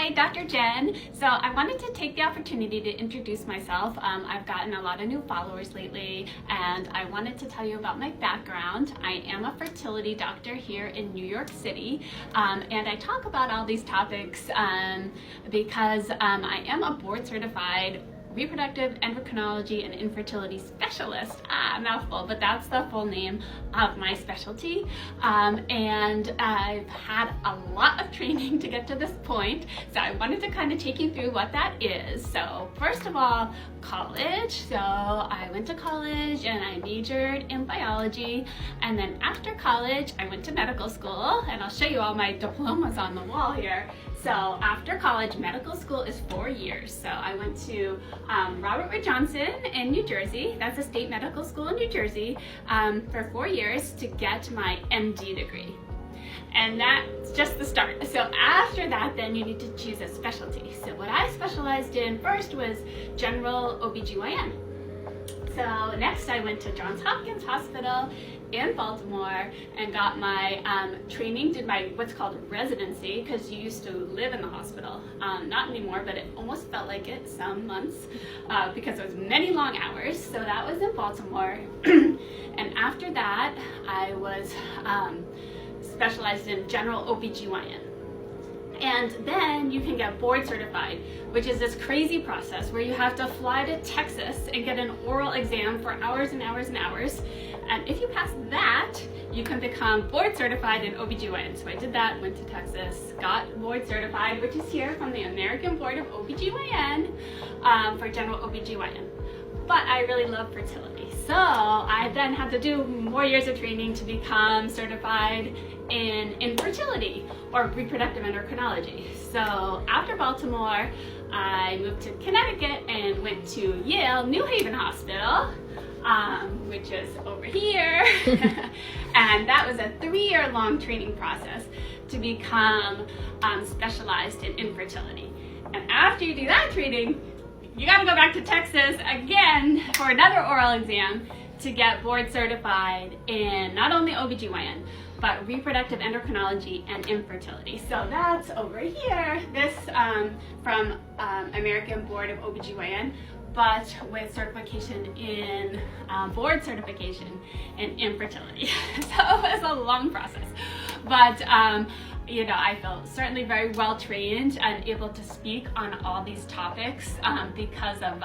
Hi, Dr. Jen. So I wanted to take the opportunity to introduce myself. I've gotten a lot of new followers lately, and I wanted to tell you about my background. I am a fertility doctor here in New York City, and I talk about all these topics because I am a board-certified reproductive endocrinology and infertility specialist. Mouthful, but that's the full name of my specialty. And I've had a lot of training to get to this point, so I wanted to kind of take you through what that is. So first of all, college. So I went to college and I majored in biology, and then after college I went to medical school, and I'll show you all my diplomas on the wall here. So after college, medical school is 4 years. So I went to Robert Wood Johnson in New Jersey. That's a state medical school in New Jersey for 4 years to get my MD degree. And that's just the start. So after that, then you need to choose a specialty. So what I specialized in first was general OB-GYN. So next I went to Johns Hopkins Hospital in Baltimore and got my training, did my what's called residency, because you used to live in the hospital. Not anymore, but it almost felt like it some months because it was many long hours. So that was in Baltimore. And after that, I was specialized in general OB-GYN. And then you can get board certified, which is this crazy process where you have to fly to Texas and get an oral exam for hours and hours and hours. And if you pass that, you can become board certified in OB-GYN. So I did that, went to Texas, got board certified, which is here from the American Board of OB-GYN for general OB-GYN. But I really love fertility. So I then had to do more years of training to become certified in infertility or reproductive endocrinology. So after Baltimore, I moved to Connecticut and went to Yale New Haven Hospital, which is over here. And that was a 3-year-long training process to become specialized in infertility. And after you do that training, you gotta go back to Texas again for another oral exam to get board certified in not only OB-GYN, but reproductive endocrinology and infertility. So that's over here, this from American Board of OB-GYN, but with certification in, board certification in infertility. So it was a long process. But you know, I felt certainly very well trained and able to speak on all these topics because of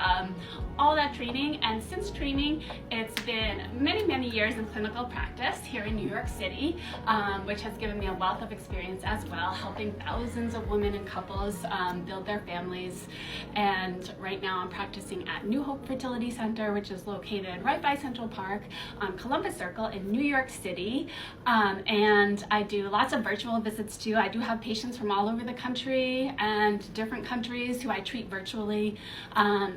all that training. And since training, it's been many, many years in clinical practice here in New York City, which has given me a wealth of experience as well, helping thousands of women and couples build their families. And right now I'm practicing at New Hope Fertility Center, which is located right by Central Park on Columbus Circle in New York City. And I do lots of virtual visits too. I do have patients from all over the country and different countries who I treat virtually.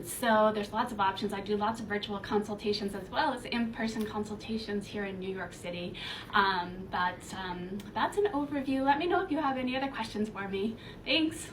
So there's lots of options. I do lots of virtual consultations as well as in-person consultations here in New York City. But that's an overview. Let me know if you have any other questions for me. Thanks.